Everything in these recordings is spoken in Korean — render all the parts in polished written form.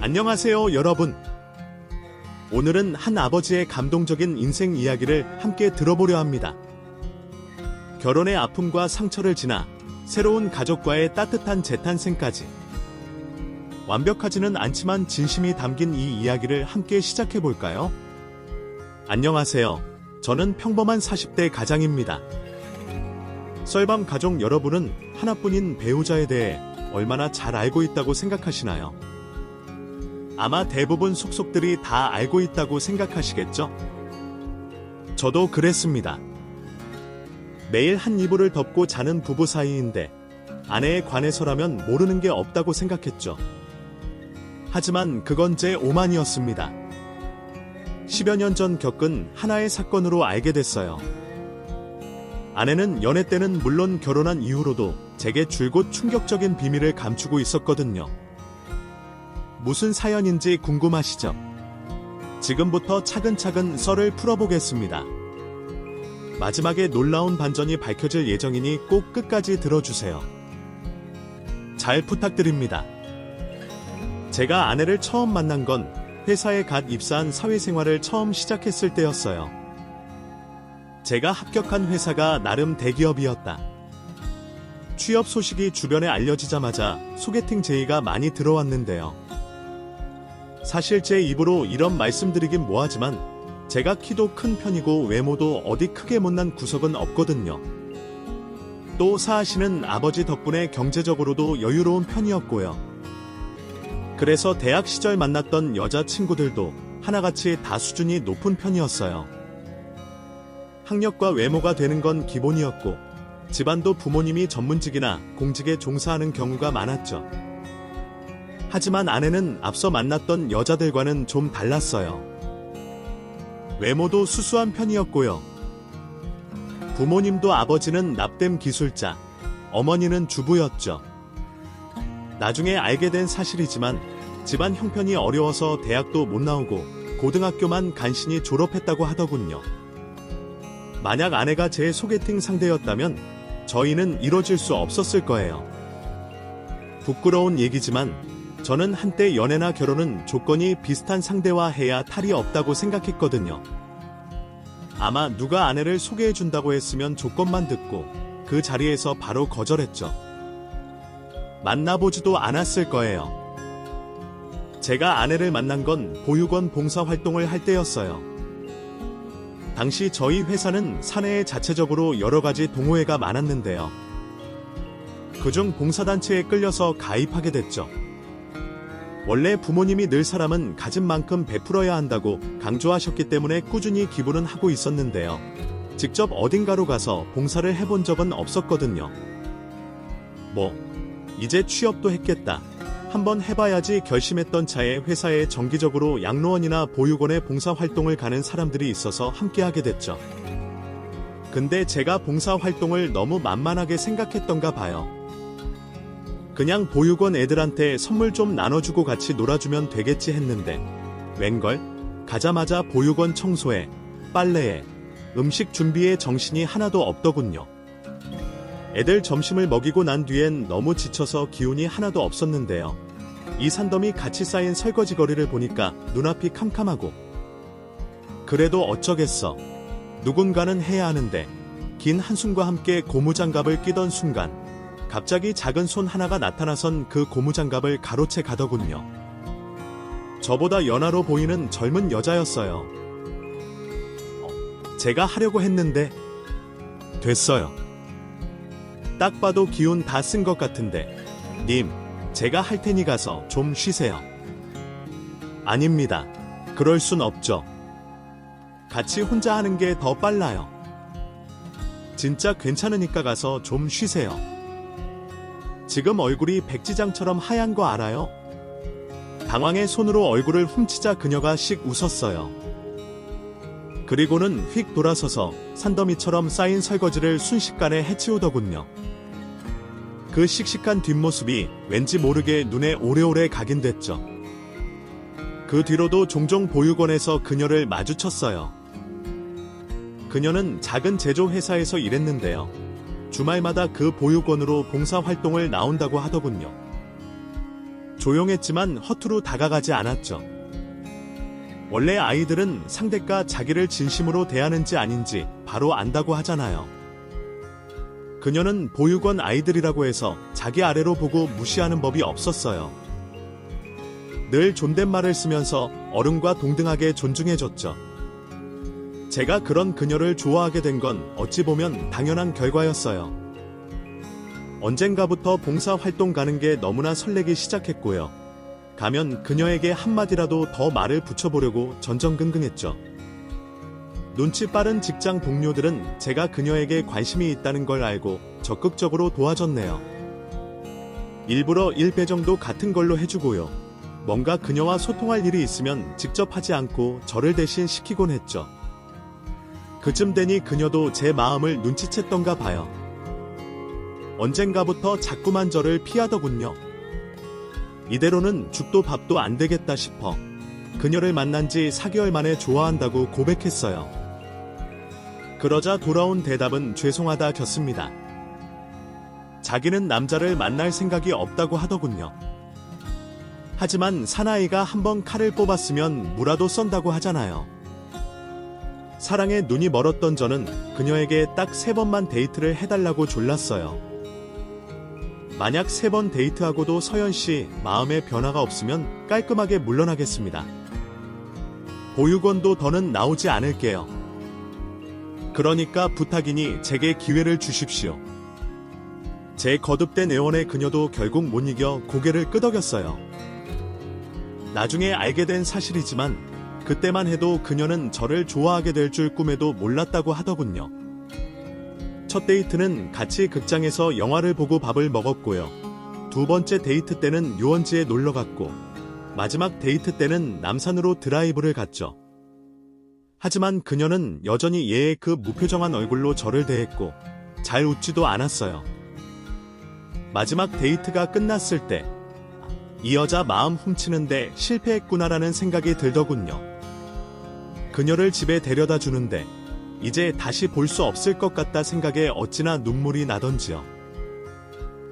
안녕하세요, 여러분. 오늘은 한 아버지의 감동적인 인생 이야기를 함께 들어보려 합니다. 결혼의 아픔과 상처를 지나 새로운 가족과의 따뜻한 재탄생까지. 완벽하지는 않지만 진심이 담긴 이 이야기를 함께 시작해 볼까요? 안녕하세요. 저는 평범한 40대 가장입니다. 썰밤 가족 여러분은 하나뿐인 배우자에 대해 얼마나 잘 알고 있다고 생각하시나요? 아마 대부분 속속들이 다 알고 있다고 생각하시겠죠? 저도 그랬습니다. 매일 한 이불을 덮고 자는 부부 사이인데 아내에 관해서라면 모르는 게 없다고 생각했죠. 하지만 그건 제 오만이었습니다. 10여 년 전 겪은 하나의 사건으로 알게 됐어요. 아내는 연애 때는 물론 결혼한 이후로도 제게 줄곧 충격적인 비밀을 감추고 있었거든요. 무슨 사연인지 궁금하시죠? 지금부터 차근차근 썰을 풀어보겠습니다. 마지막에 놀라운 반전이 밝혀질 예정이니 꼭 끝까지 들어주세요. 잘 부탁드립니다. 제가 아내를 처음 만난 건 회사에 갓 입사한 사회생활을 처음 시작했을 때였어요. 제가 합격한 회사가 나름 대기업이었다. 취업 소식이 주변에 알려지자마자 소개팅 제의가 많이 들어왔는데요. 사실 제 입으로 이런 말씀드리긴 뭐하지만 제가 키도 큰 편이고 외모도 어디 크게 못난 구석은 없거든요. 또 사하시는 아버지 덕분에 경제적으로도 여유로운 편이었고요. 그래서 대학 시절 만났던 여자친구들도 하나같이 다 수준이 높은 편이었어요. 학력과 외모가 되는 건 기본이었고 집안도 부모님이 전문직이나 공직에 종사하는 경우가 많았죠. 하지만 아내는 앞서 만났던 여자들과는 좀 달랐어요. 외모도 수수한 편이었고요. 부모님도 아버지는 납땜 기술자, 어머니는 주부였죠. 나중에 알게 된 사실이지만 집안 형편이 어려워서 대학도 못 나오고 고등학교만 간신히 졸업했다고 하더군요. 만약 아내가 제 소개팅 상대였다면 저희는 이뤄질 수 없었을 거예요. 부끄러운 얘기지만 저는 한때 연애나 결혼은 조건이 비슷한 상대와 해야 탈이 없다고 생각했거든요. 아마 누가 아내를 소개해준다고 했으면 조건만 듣고 그 자리에서 바로 거절했죠. 만나보지도 않았을 거예요. 제가 아내를 만난 건 보육원 봉사활동을 할 때였어요. 당시 저희 회사는 사내에 자체적으로 여러 가지 동호회가 많았는데요. 그중 봉사단체에 끌려서 가입하게 됐죠. 원래 부모님이 늘 사람은 가진 만큼 베풀어야 한다고 강조하셨기 때문에 꾸준히 기부는 하고 있었는데요. 직접 어딘가로 가서 봉사를 해본 적은 없었거든요. 이제 취업도 했겠다. 한번 해봐야지 결심했던 차에 회사에 정기적으로 양로원이나 보육원에 봉사활동을 가는 사람들이 있어서 함께하게 됐죠. 근데 제가 봉사활동을 너무 만만하게 생각했던가 봐요. 그냥 보육원 애들한테 선물 좀 나눠주고 같이 놀아주면 되겠지 했는데 웬걸? 가자마자 보육원 청소에, 빨래에, 음식 준비에 정신이 하나도 없더군요. 애들 점심을 먹이고 난 뒤엔 너무 지쳐서 기운이 하나도 없었는데요. 이 산더미 같이 쌓인 설거지 거리를 보니까 눈앞이 캄캄하고 그래도 어쩌겠어. 누군가는 해야 하는데 긴 한숨과 함께 고무장갑을 끼던 순간 갑자기 작은 손 하나가 나타나선 그 고무장갑을 가로채 가더군요. 저보다 연하로 보이는 젊은 여자였어요. 제가 하려고 했는데 됐어요. 딱 봐도 기운 다 쓴 것 같은데 님, 제가 할 테니 가서 좀 쉬세요. 아닙니다. 그럴 순 없죠. 같이 혼자 하는 게 더 빨라요. 진짜 괜찮으니까 가서 좀 쉬세요. 지금 얼굴이 백지장처럼 하얀 거 알아요? 당황해 손으로 얼굴을 훔치자 그녀가 씩 웃었어요. 그리고는 휙 돌아서서 산더미처럼 쌓인 설거지를 순식간에 해치우더군요. 그 씩씩한 뒷모습이 왠지 모르게 눈에 오래오래 각인됐죠. 그 뒤로도 종종 보육원에서 그녀를 마주쳤어요. 그녀는 작은 제조회사에서 일했는데요. 주말마다 그 보육원으로 봉사활동을 나온다고 하더군요. 조용했지만 허투루 다가가지 않았죠. 원래 아이들은 상대가 자기를 진심으로 대하는지 아닌지 바로 안다고 하잖아요. 그녀는 보육원 아이들이라고 해서 자기 아래로 보고 무시하는 법이 없었어요. 늘 존댓말을 쓰면서 어른과 동등하게 존중해줬죠. 제가 그런 그녀를 좋아하게 된 건 어찌 보면 당연한 결과였어요. 언젠가부터 봉사활동 가는 게 너무나 설레기 시작했고요. 가면 그녀에게 한마디라도 더 말을 붙여보려고 전전긍긍했죠. 눈치 빠른 직장 동료들은 제가 그녀에게 관심이 있다는 걸 알고 적극적으로 도와줬네요. 일부러 1배 정도 같은 걸로 해주고요. 뭔가 그녀와 소통할 일이 있으면 직접 하지 않고 저를 대신 시키곤 했죠. 그쯤 되니 그녀도 제 마음을 눈치챘던가 봐요. 언젠가부터 자꾸만 저를 피하더군요. 이대로는 죽도 밥도 안 되겠다 싶어 그녀를 만난 지 4개월 만에 좋아한다고 고백했어요. 그러자 돌아온 대답은 죄송하다 겼습니다. 자기는 남자를 만날 생각이 없다고 하더군요. 하지만 사나이가 한번 칼을 뽑았으면 무라도 썬다고 하잖아요. 사랑에 눈이 멀었던 저는 그녀에게 딱 3번만 데이트를 해달라고 졸랐어요. 만약 3번 데이트하고도 서연씨 마음에 변화가 없으면 깔끔하게 물러나겠습니다. 보육원도 더는 나오지 않을게요. 그러니까 부탁이니 제게 기회를 주십시오. 제 거듭된 애원에 그녀도 결국 못 이겨 고개를 끄덕였어요. 나중에 알게 된 사실이지만 그때만 해도 그녀는 저를 좋아하게 될 줄 꿈에도 몰랐다고 하더군요. 첫 데이트는 같이 극장에서 영화를 보고 밥을 먹었고요. 2번째 데이트 때는 유원지에 놀러 갔고, 마지막 데이트 때는 남산으로 드라이브를 갔죠. 하지만 그녀는 여전히 예의 그 무표정한 얼굴로 저를 대했고, 잘 웃지도 않았어요. 마지막 데이트가 끝났을 때, 이 여자 마음 훔치는데 실패했구나라는 생각이 들더군요. 그녀를 집에 데려다 주는데 이제 다시 볼 수 없을 것 같다 생각에 어찌나 눈물이 나던지요.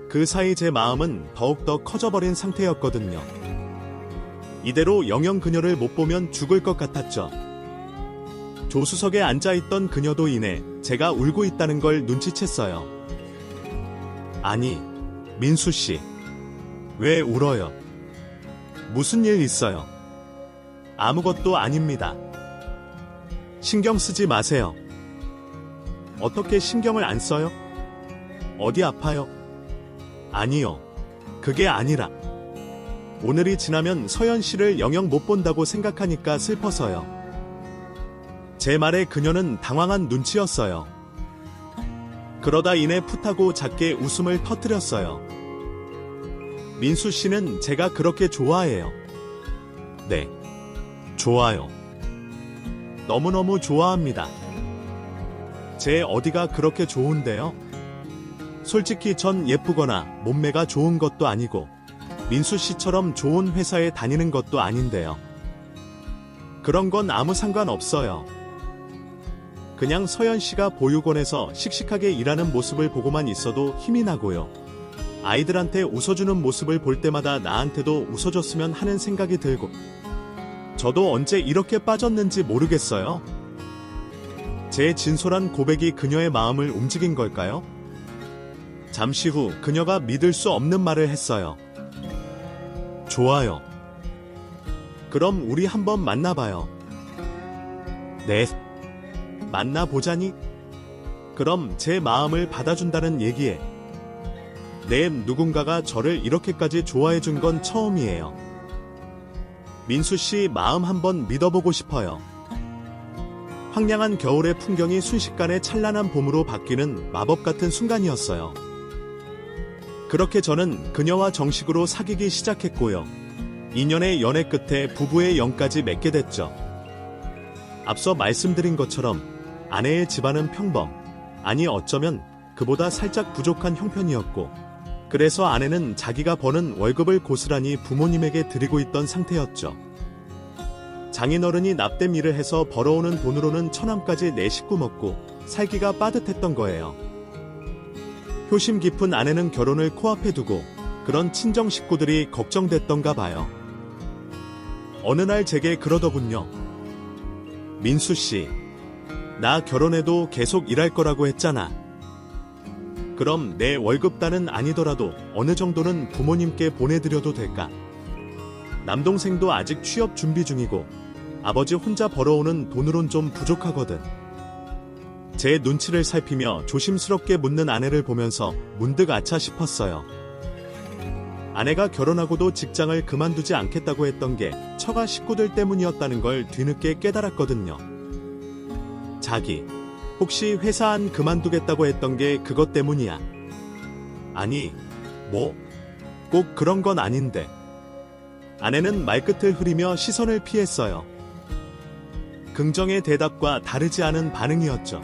그 사이 제 마음은 더욱더 커져버린 상태였거든요. 이대로 영영 그녀를 못 보면 죽을 것 같았죠. 조수석에 앉아있던 그녀도 이내 제가 울고 있다는 걸 눈치챘어요. 아니, 민수씨. 왜 울어요? 무슨 일 있어요? 아무것도 아닙니다. 신경 쓰지 마세요. 어떻게 신경을 안 써요? 어디 아파요? 아니요. 그게 아니라 오늘이 지나면 서연 씨를 영영 못 본다고 생각하니까 슬퍼서요. 제 말에 그녀는 당황한 눈치였어요. 그러다 이내 풋하고 작게 웃음을 터뜨렸어요. 민수 씨는 제가 그렇게 좋아해요. 네. 좋아요. 너무너무 좋아합니다. 제 어디가 그렇게 좋은데요? 솔직히 전 예쁘거나 몸매가 좋은 것도 아니고 민수 씨처럼 좋은 회사에 다니는 것도 아닌데요. 그런 건 아무 상관없어요. 그냥 서연 씨가 보육원에서 씩씩하게 일하는 모습을 보고만 있어도 힘이 나고요. 아이들한테 웃어주는 모습을 볼 때마다 나한테도 웃어줬으면 하는 생각이 들고, 저도 언제 이렇게 빠졌는지 모르겠어요. 제 진솔한 고백이 그녀의 마음을 움직인 걸까요? 잠시 후 그녀가 믿을 수 없는 말을 했어요. 좋아요. 그럼 우리 한번 만나봐요. 네. 만나보자니? 그럼 제 마음을 받아준다는 얘기에. 네, 누군가가 저를 이렇게까지 좋아해준 건 처음이에요. 민수 씨 마음 한번 믿어보고 싶어요. 황량한 겨울의 풍경이 순식간에 찬란한 봄으로 바뀌는 마법 같은 순간이었어요. 그렇게 저는 그녀와 정식으로 사귀기 시작했고요. 2년의 연애 끝에 부부의 영까지 맺게 됐죠. 앞서 말씀드린 것처럼 아내의 집안은 평범, 아니 어쩌면 그보다 살짝 부족한 형편이었고, 그래서 아내는 자기가 버는 월급을 고스란히 부모님에게 드리고 있던 상태였죠. 장인어른이 납땜 일을 해서 벌어오는 돈으로는 처남까지 내 식구 먹고 살기가 빠듯했던 거예요. 효심 깊은 아내는 결혼을 코앞에 두고 그런 친정 식구들이 걱정됐던가 봐요. 어느 날 제게 그러더군요. 민수 씨, 나 결혼해도 계속 일할 거라고 했잖아. 그럼 내 월급단은 아니더라도 어느 정도는 부모님께 보내드려도 될까? 남동생도 아직 취업 준비 중이고 아버지 혼자 벌어오는 돈으론 좀 부족하거든. 제 눈치를 살피며 조심스럽게 묻는 아내를 보면서 문득 아차 싶었어요. 아내가 결혼하고도 직장을 그만두지 않겠다고 했던 게 처가 식구들 때문이었다는 걸 뒤늦게 깨달았거든요. 자기, 혹시 회사 안 그만두겠다고 했던 게 그것 때문이야? 아니, 꼭 그런 건 아닌데. 아내는 말끝을 흐리며 시선을 피했어요. 긍정의 대답과 다르지 않은 반응이었죠.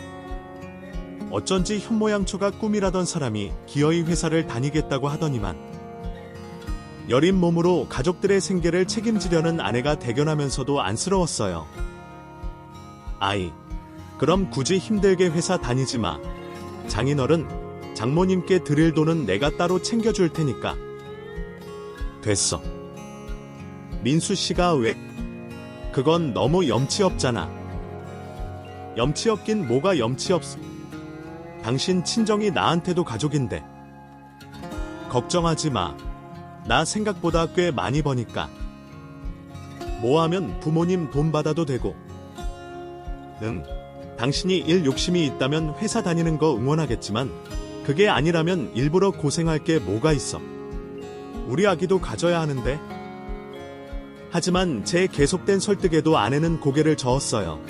어쩐지 현모양처가 꿈이라던 사람이 기어이 회사를 다니겠다고 하더니만 여린 몸으로 가족들의 생계를 책임지려는 아내가 대견하면서도 안쓰러웠어요. 아이, 그럼 굳이 힘들게 회사 다니지 마. 장인어른, 장모님께 드릴 돈은 내가 따로 챙겨줄 테니까. 됐어. 민수 씨가 왜? 그건 너무 염치 없잖아. 염치 없긴 뭐가 염치 없어. 당신 친정이 나한테도 가족인데. 걱정하지 마. 나 생각보다 꽤 많이 버니까. 뭐 하면 부모님 돈 받아도 되고. 당신이 일 욕심이 있다면 회사 다니는 거 응원하겠지만 그게 아니라면 일부러 고생할 게 뭐가 있어. 우리 아기도 가져야 하는데. 하지만 제 계속된 설득에도 아내는 고개를 저었어요.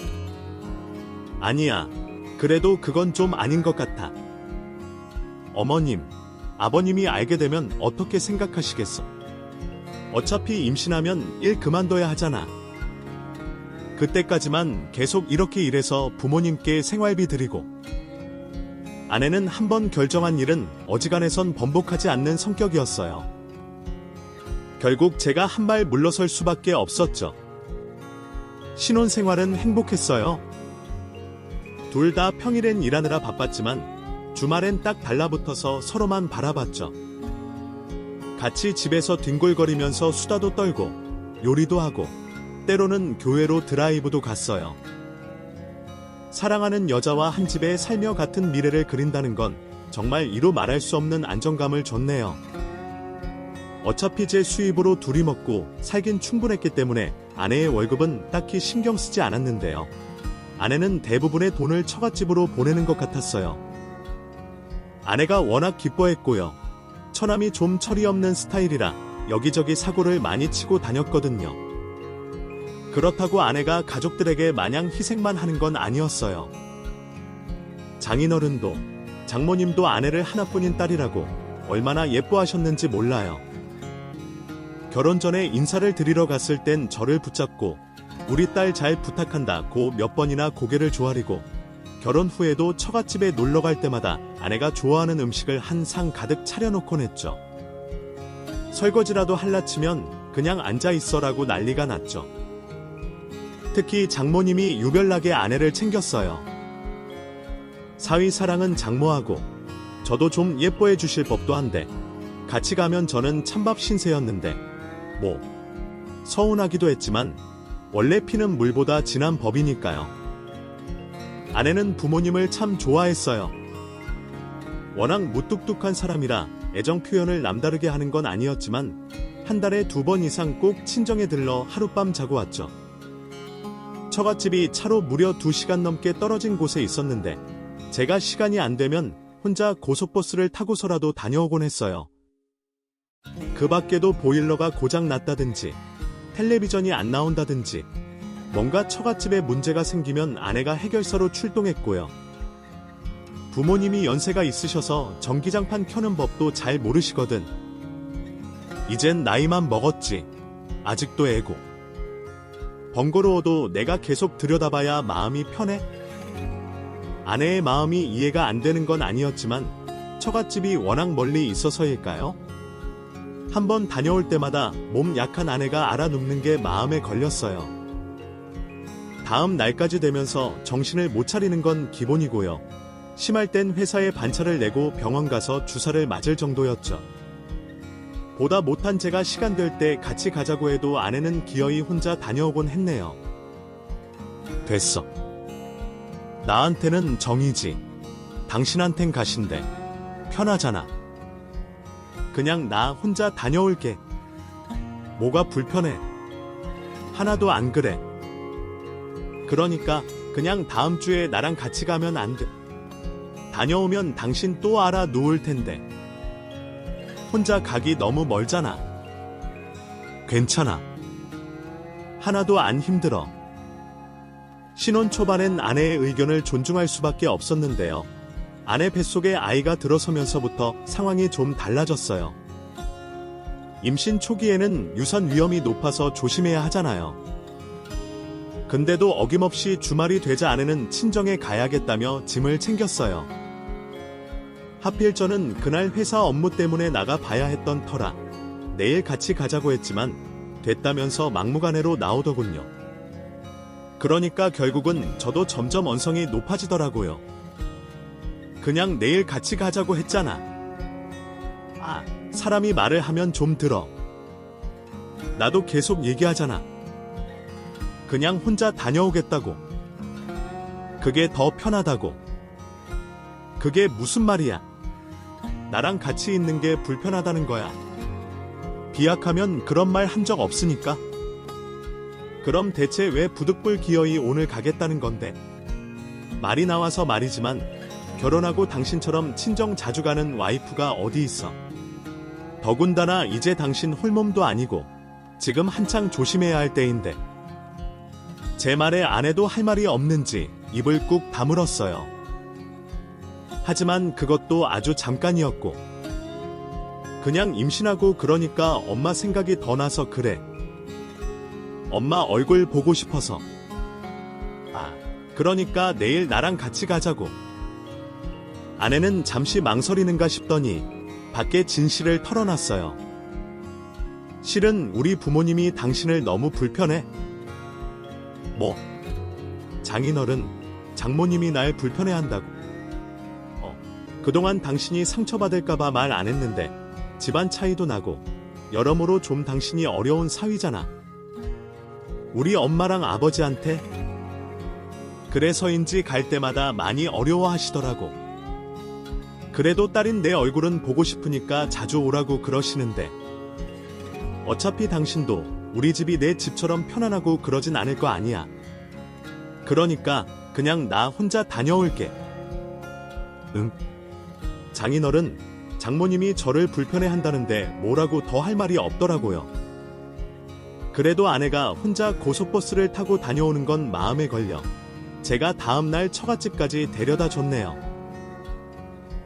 아니야. 그래도 그건 좀 아닌 것 같아. 어머님, 아버님이 알게 되면 어떻게 생각하시겠어? 어차피 임신하면 일 그만둬야 하잖아. 그때까지만 계속 이렇게 일해서 부모님께 생활비 드리고. 아내는 한번 결정한 일은 어지간해선 번복하지 않는 성격이었어요. 결국 제가 한 발 물러설 수밖에 없었죠. 신혼생활은 행복했어요. 둘 다 평일엔 일하느라 바빴지만 주말엔 딱 달라붙어서 서로만 바라봤죠. 같이 집에서 뒹굴거리면서 수다도 떨고 요리도 하고 때로는 교회로 드라이브도 갔어요. 사랑하는 여자와 한 집에 살며 같은 미래를 그린다는 건 정말 이루 말할 수 없는 안정감을 줬네요. 어차피 제 수입으로 둘이 먹고 살긴 충분했기 때문에 아내의 월급은 딱히 신경 쓰지 않았는데요. 아내는 대부분의 돈을 처갓집으로 보내는 것 같았어요. 아내가 워낙 기뻐했고요. 처남이 좀 철이 없는 스타일이라 여기저기 사고를 많이 치고 다녔거든요. 그렇다고 아내가 가족들에게 마냥 희생만 하는 건 아니었어요. 장인어른도 장모님도 아내를 하나뿐인 딸이라고 얼마나 예뻐하셨는지 몰라요. 결혼 전에 인사를 드리러 갔을 땐 저를 붙잡고 우리 딸 잘 부탁한다고 몇 번이나 고개를 조아리고 결혼 후에도 처갓집에 놀러 갈 때마다 아내가 좋아하는 음식을 한 상 가득 차려놓곤 했죠. 설거지라도 할라 치면 그냥 앉아있어라고 난리가 났죠. 특히 장모님이 유별나게 아내를 챙겼어요. 사위사랑은 장모하고 저도 좀 예뻐해 주실 법도 한데 같이 가면 저는 찬밥 신세였는데 서운하기도 했지만 원래 피는 물보다 진한 법이니까요. 아내는 부모님을 참 좋아했어요. 워낙 무뚝뚝한 사람이라 애정 표현을 남다르게 하는 건 아니었지만 한 달에 2번 이상 꼭 친정에 들러 하룻밤 자고 왔죠. 처갓집이 차로 무려 2시간 넘게 떨어진 곳에 있었는데 제가 시간이 안 되면 혼자 고속버스를 타고서라도 다녀오곤 했어요. 그 밖에도 보일러가 고장 났다든지 텔레비전이 안 나온다든지 뭔가 처갓집에 문제가 생기면 아내가 해결사로 출동했고요. 부모님이 연세가 있으셔서 전기장판 켜는 법도 잘 모르시거든. 이젠 나이만 먹었지. 아직도 애고. 번거로워도 내가 계속 들여다봐야 마음이 편해? 아내의 마음이 이해가 안 되는 건 아니었지만 처갓집이 워낙 멀리 있어서일까요? 한번 다녀올 때마다 몸 약한 아내가 알아눕는 게 마음에 걸렸어요. 다음 날까지 되면서 정신을 못 차리는 건 기본이고요. 심할 땐 회사에 반차를 내고 병원 가서 주사를 맞을 정도였죠. 보다 못한 제가 시간 될 때 같이 가자고 해도 아내는 기어이 혼자 다녀오곤 했네요. 됐어. 나한테는 정이지. 당신한텐 가신데 편하잖아. 그냥 나 혼자 다녀올게. 뭐가 불편해? 하나도 안 그래. 그러니까 그냥 다음 주에 나랑 같이 가면 안 돼? 다녀오면 당신 또 알아 놓을 텐데. 혼자 가기 너무 멀잖아. 괜찮아. 하나도 안 힘들어. 신혼 초반엔 아내의 의견을 존중할 수밖에 없었는데요. 아내 뱃속에 아이가 들어서면서부터 상황이 좀 달라졌어요. 임신 초기에는 유산 위험이 높아서 조심해야 하잖아요. 근데도 어김없이 주말이 되자 아내는 친정에 가야겠다며 짐을 챙겼어요. 하필 저는 그날 회사 업무 때문에 나가 봐야 했던 터라 내일 같이 가자고 했지만 됐다면서 막무가내로 나오더군요. 그러니까 결국은 저도 점점 언성이 높아지더라고요. 그냥 내일 같이 가자고 했잖아. 아, 사람이 말을 하면 좀 들어. 나도 계속 얘기하잖아. 그냥 혼자 다녀오겠다고. 그게 더 편하다고. 그게 무슨 말이야? 나랑 같이 있는 게 불편하다는 거야. 비약하면 그런 말 한 적 없으니까. 그럼 대체 왜 부득불 기어이 오늘 가겠다는 건데? 말이 나와서 말이지만 결혼하고 당신처럼 친정 자주 가는 와이프가 어디 있어? 더군다나 이제 당신 홀몸도 아니고 지금 한창 조심해야 할 때인데. 제 말에 아내도 할 말이 없는지 입을 꾹 다물었어요. 하지만 그것도 아주 잠깐이었고 그냥 임신하고 그러니까 엄마 생각이 더 나서 그래. 엄마 얼굴 보고 싶어서. 아, 그러니까 내일 나랑 같이 가자고. 아내는 잠시 망설이는가 싶더니 밖에 진실을 털어놨어요. 실은 우리 부모님이 당신을 너무 불편해. 뭐? 장인어른, 장모님이 날 불편해한다고. 그동안 당신이 상처받을까봐 말 안 했는데 집안 차이도 나고 여러모로 좀 당신이 어려운 사위잖아. 우리 엄마랑 아버지한테. 그래서인지 갈 때마다 많이 어려워하시더라고. 그래도 딸인 내 얼굴은 보고 싶으니까 자주 오라고 그러시는데 어차피 당신도 우리 집이 내 집처럼 편안하고 그러진 않을 거 아니야. 그러니까 그냥 나 혼자 다녀올게. 응? 장인어른, 장모님이 저를 불편해한다는데 뭐라고 더 할 말이 없더라고요. 그래도 아내가 혼자 고속버스를 타고 다녀오는 건 마음에 걸려 제가 다음날 처갓집까지 데려다 줬네요.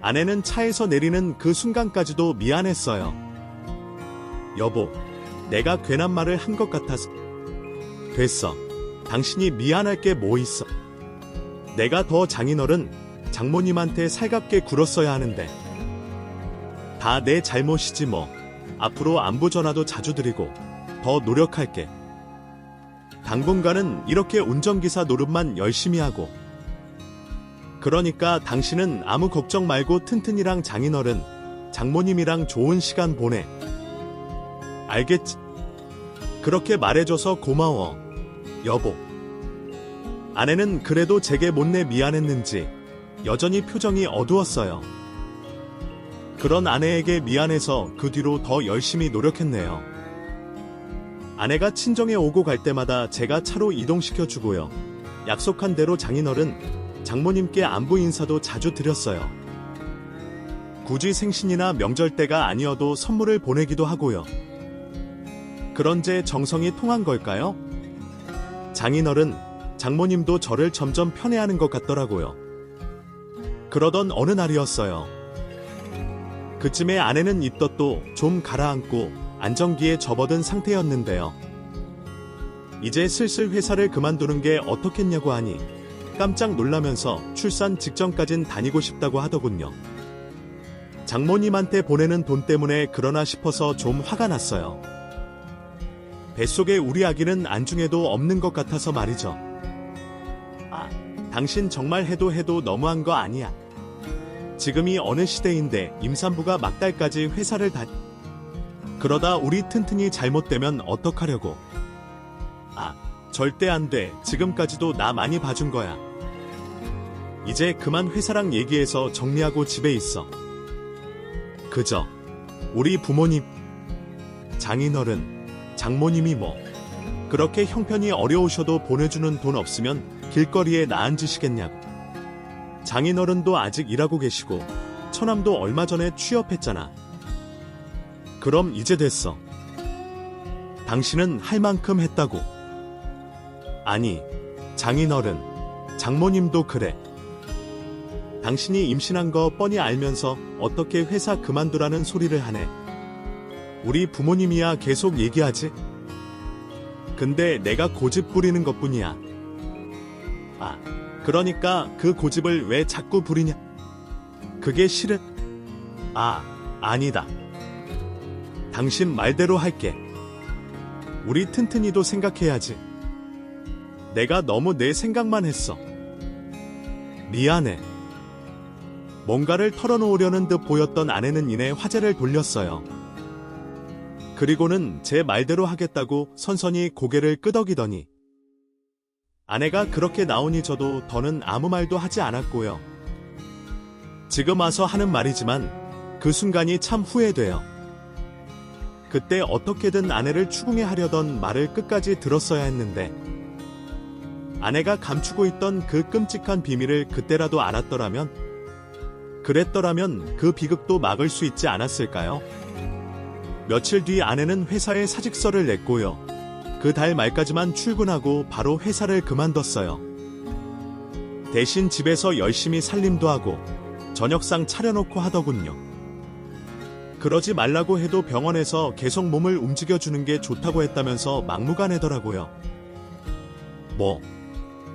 아내는 차에서 내리는 그 순간까지도 미안했어요. 여보, 내가 괜한 말을 한 것 같아서. 됐어. 당신이 미안할 게 뭐 있어. 내가 더 장인어른, 장모님한테 살갑게 굴었어야 하는데. 다 내 잘못이지 뭐. 앞으로 안부 전화도 자주 드리고 더 노력할게. 당분간은 이렇게 운전기사 노릇만 열심히 하고. 그러니까 당신은 아무 걱정 말고 튼튼이랑 장인어른, 장모님이랑 좋은 시간 보내. 알겠지? 그렇게 말해줘서 고마워, 여보. 아내는 그래도 제게 못내 미안했는지 여전히 표정이 어두웠어요. 그런 아내에게 미안해서 그 뒤로 더 열심히 노력했네요. 아내가 친정에 오고 갈 때마다 제가 차로 이동시켜주고요. 약속한 대로 장인어른, 장모님께 안부 인사도 자주 드렸어요. 굳이 생신이나 명절 때가 아니어도 선물을 보내기도 하고요. 그런제 정성이 통한 걸까요? 장인어른, 장모님도 저를 점점 편애하는 것 같더라고요. 그러던 어느 날이었어요. 그쯤에 아내는 입덧도 좀 가라앉고 안정기에 접어든 상태였는데요. 이제 슬슬 회사를 그만두는 게 어떻겠냐고 하니 깜짝 놀라면서 출산 직전까진 다니고 싶다고 하더군요. 장모님한테 보내는 돈 때문에 그러나 싶어서 좀 화가 났어요. 뱃속에 우리 아기는 안중에도 없는 것 같아서 말이죠. 아, 당신 정말 해도 너무한 거 아니야. 지금이 어느 시대인데 임산부가 막달까지 회사를 그러다 우리 튼튼이 잘못되면 어떡하려고. 아, 절대 안 돼. 지금까지도 나 많이 봐준 거야. 이제 그만 회사랑 얘기해서 정리하고 집에 있어. 그저 우리 부모님, 장인어른, 장모님이 뭐 그렇게 형편이 어려우셔도 보내주는 돈 없으면 길거리에 나앉으시겠냐고. 장인어른도 아직 일하고 계시고 처남도 얼마 전에 취업했잖아. 그럼 이제 됐어. 당신은 할 만큼 했다고. 아니, 장인어른, 장모님도 그래. 당신이 임신한 거 뻔히 알면서 어떻게 회사 그만두라는 소리를 하네. 우리 부모님이야 계속 얘기하지. 근데 내가 고집 부리는 것뿐이야. 아, 그러니까 그 고집을 왜 자꾸 부리냐? 그게 싫은? 아, 아니다. 당신 말대로 할게. 우리 튼튼이도 생각해야지. 내가 너무 내 생각만 했어. 미안해. 뭔가를 털어놓으려는 듯 보였던 아내는 이내 화제를 돌렸어요. 그리고는 제 말대로 하겠다고 선선히 고개를 끄덕이더니 아내가 그렇게 나오니 저도 더는 아무 말도 하지 않았고요. 지금 와서 하는 말이지만 그 순간이 참 후회돼요. 그때 어떻게든 아내를 추궁해 하려던 말을 끝까지 들었어야 했는데 아내가 감추고 있던 그 끔찍한 비밀을 그때라도 알았더라면, 그랬더라면 그 비극도 막을 수 있지 않았을까요? 며칠 뒤 아내는 회사에 사직서를 냈고요. 그 달 말까지만 출근하고 바로 회사를 그만뒀어요. 대신 집에서 열심히 살림도 하고 저녁상 차려놓고 하더군요. 그러지 말라고 해도 병원에서 계속 몸을 움직여주는 게 좋다고 했다면서 막무가내더라고요. 뭐,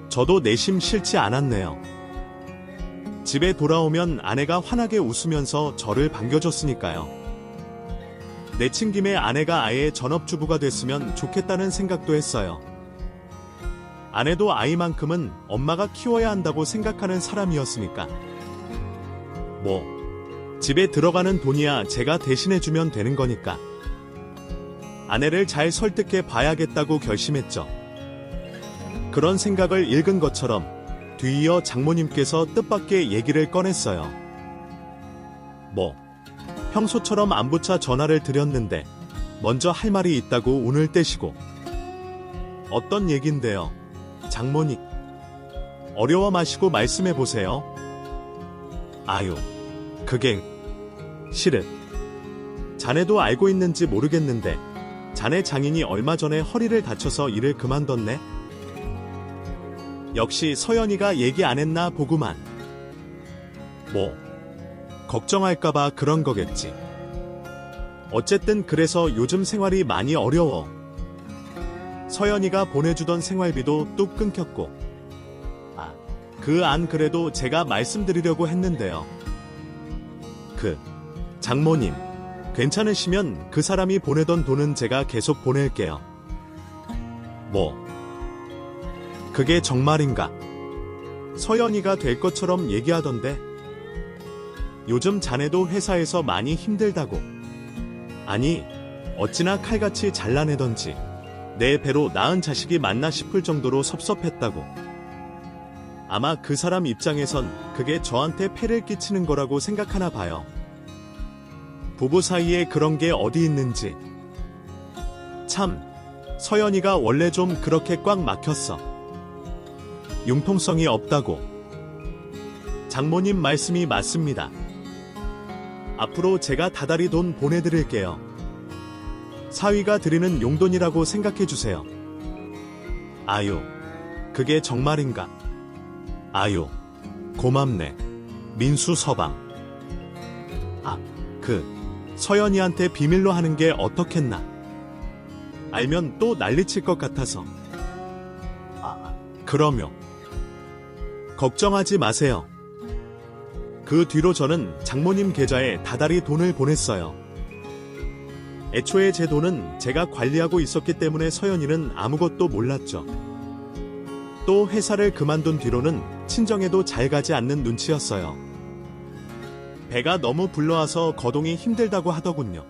저도 내심 싫지 않았네요. 집에 돌아오면 아내가 환하게 웃으면서 저를 반겨줬으니까요. 내친 김에 아내가 아예 전업주부가 됐으면 좋겠다는 생각도 했어요. 아내도 아이만큼은 엄마가 키워야 한다고 생각하는 사람이었으니까. 뭐, 집에 들어가는 돈이야 제가 대신해주면 되는 거니까. 아내를 잘 설득해 봐야겠다고 결심했죠. 그런 생각을 읽은 것처럼 뒤이어 장모님께서 뜻밖의 얘기를 꺼냈어요. 뭐, 평소처럼 안부차 전화를 드렸는데 먼저 할 말이 있다고 운을 떼시고. 어떤 얘긴데요, 장모님? 어려워 마시고 말씀해보세요. 아유, 그게 실은 자네도 알고 있는지 모르겠는데 자네 장인이 얼마 전에 허리를 다쳐서 일을 그만뒀네. 역시 서연이가 얘기 안 했나 보구만. 뭐, 걱정할까봐 그런 거겠지. 어쨌든 그래서 요즘 생활이 많이 어려워. 서연이가 보내주던 생활비도 뚝 끊겼고. 아, 그 안 그래도 제가 말씀드리려고 했는데요. 장모님, 괜찮으시면 그 사람이 보내던 돈은 제가 계속 보낼게요. 뭐, 그게 정말인가? 서연이가 될 것처럼 얘기하던데. 요즘 자네도 회사에서 많이 힘들다고. 아니, 어찌나 칼같이 잘라내던지 내 배로 낳은 자식이 맞나 싶을 정도로 섭섭했다고. 아마 그 사람 입장에선 그게 저한테 폐를 끼치는 거라고 생각하나 봐요. 부부 사이에 그런 게 어디 있는지. 참, 서연이가 원래 좀 그렇게 꽉 막혔어. 융통성이 없다고. 장모님 말씀이 맞습니다. 앞으로 제가 다달이 돈 보내드릴게요. 사위가 드리는 용돈이라고 생각해주세요. 아유, 그게 정말인가? 아유, 고맙네. 민수 서방. 아, 서연이한테 비밀로 하는 게 어떻겠나? 알면 또 난리칠 것 같아서. 아, 그러며. 걱정하지 마세요. 그 뒤로 저는 장모님 계좌에 다달이 돈을 보냈어요. 애초에 제 돈은 제가 관리하고 있었기 때문에 서연이는 아무것도 몰랐죠. 또 회사를 그만둔 뒤로는 친정에도 잘 가지 않는 눈치였어요. 배가 너무 불러와서 거동이 힘들다고 하더군요.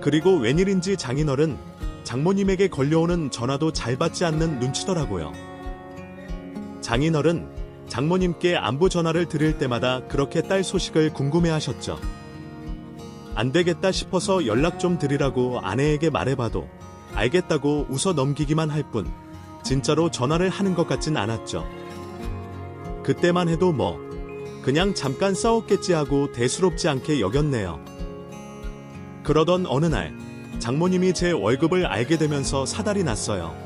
그리고 웬일인지 장인어른 장모님에게 걸려오는 전화도 잘 받지 않는 눈치더라고요. 장인어른 장모님께 안부 전화를 드릴 때마다 그렇게 딸 소식을 궁금해하셨죠. 안 되겠다 싶어서 연락 좀 드리라고 아내에게 말해봐도 알겠다고 웃어 넘기기만 할 뿐 진짜로 전화를 하는 것 같진 않았죠. 그때만 해도 뭐 그냥 잠깐 싸웠겠지 하고 대수롭지 않게 여겼네요. 그러던 어느 날 장모님이 제 월급을 알게 되면서 사달이 났어요.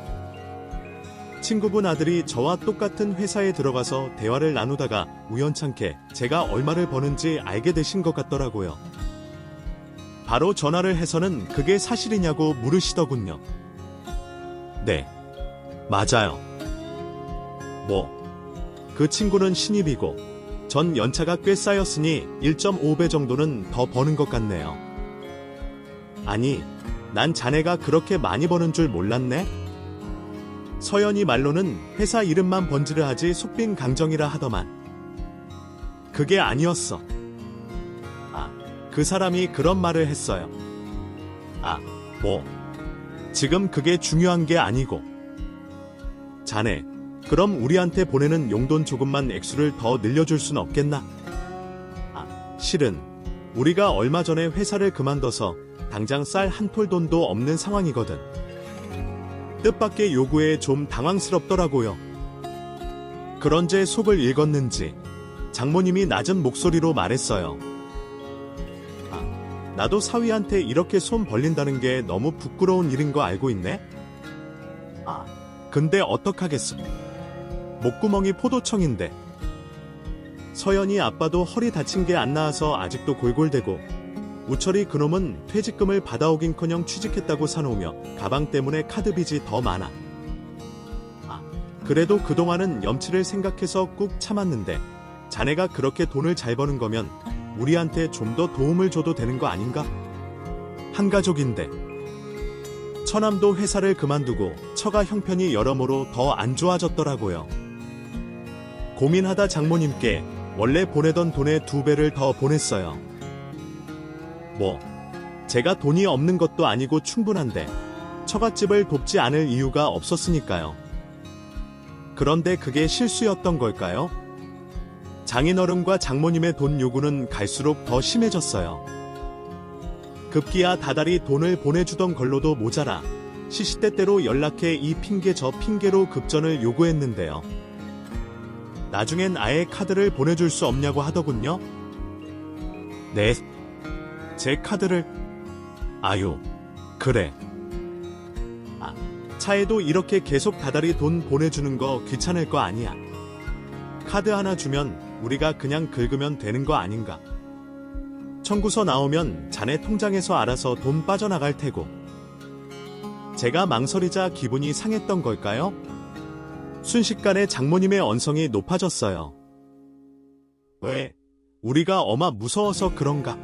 친구분 아들이 저와 똑같은 회사에 들어가서 대화를 나누다가 우연찮게 제가 얼마를 버는지 알게 되신 것 같더라고요. 바로 전화를 해서는 그게 사실이냐고 물으시더군요. 네, 맞아요. 그 친구는 신입이고 전 연차가 꽤 쌓였으니 1.5배 정도는 더 버는 것 같네요. 아니, 난 자네가 그렇게 많이 버는 줄 몰랐네? 서연이 말로는 회사 이름만 번지르하지 속빈 강정이라 하더만. 그게 아니었어. 그 사람이 그런 말을 했어요. 지금 그게 중요한 게 아니고. 자네, 그럼 우리한테 보내는 용돈 조금만 액수를 더 늘려줄 순 없겠나? 실은 우리가 얼마 전에 회사를 그만둬서 당장 쌀 한 톨 돈도 없는 상황이거든. 뜻밖의 요구에 좀 당황스럽더라고요. 그런 제 속을 읽었는지 장모님이 낮은 목소리로 말했어요. 나도 사위한테 이렇게 손 벌린다는 게 너무 부끄러운 일인 거 알고 있네? 근데 어떡하겠어. 목구멍이 포도청인데. 서연이 아빠도 허리 다친 게 안 나아서 아직도 골골대고 우철이 그놈은 퇴직금을 받아오긴커녕 취직했다고 사놓으며 가방 때문에 카드빚이 더 많아. 그래도 그동안은 염치를 생각해서 꾹 참았는데 자네가 그렇게 돈을 잘 버는 거면 우리한테 좀 더 도움을 줘도 되는 거 아닌가? 한 가족인데. 처남도 회사를 그만두고 처가 형편이 여러모로 더 안 좋아졌더라고요. 고민하다 장모님께 원래 보내던 돈의 2배를 더 보냈어요. 제가 돈이 없는 것도 아니고 충분한데 처갓집을 돕지 않을 이유가 없었으니까요. 그런데 그게 실수였던 걸까요? 장인어른과 장모님의 돈 요구는 갈수록 더 심해졌어요. 급기야 다달이 돈을 보내주던 걸로도 모자라 시시때때로 연락해 이 핑계 저 핑계로 급전을 요구했는데요. 나중엔 아예 카드를 보내줄 수 없냐고 하더군요. 네, 제 카드를... 그래. 차에도 이렇게 계속 다달이 돈 보내주는 거 귀찮을 거 아니야. 카드 하나 주면 우리가 그냥 긁으면 되는 거 아닌가. 청구서 나오면 자네 통장에서 알아서 돈 빠져나갈 테고. 제가 망설이자 기분이 상했던 걸까요? 순식간에 장모님의 언성이 높아졌어요. 왜? 우리가 어마 무서워서 그런가?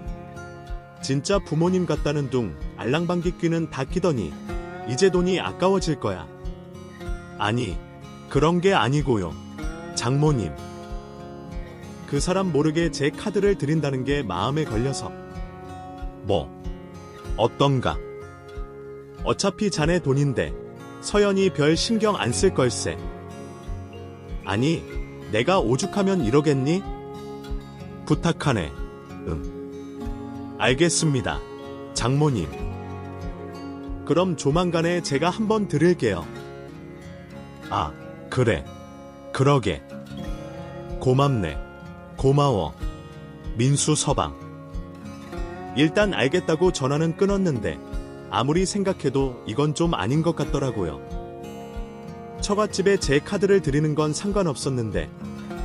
진짜 부모님 같다는 둥 알랑방귀 뀌는 다 끼더니 이제 돈이 아까워질 거야. 아니, 그런 게 아니고요. 장모님. 그 사람 모르게 제 카드를 드린다는 게 마음에 걸려서. 어떤가? 어차피 자네 돈인데 서연이 별 신경 안 쓸 걸세. 아니, 내가 오죽하면 이러겠니? 부탁하네. 알겠습니다. 장모님. 그럼 조만간에 제가 한번 드릴게요. 그래. 그러게. 고맙네. 고마워. 민수 서방. 일단 알겠다고 전화는 끊었는데 아무리 생각해도 이건 좀 아닌 것 같더라고요. 처갓집에 제 카드를 드리는 건 상관없었는데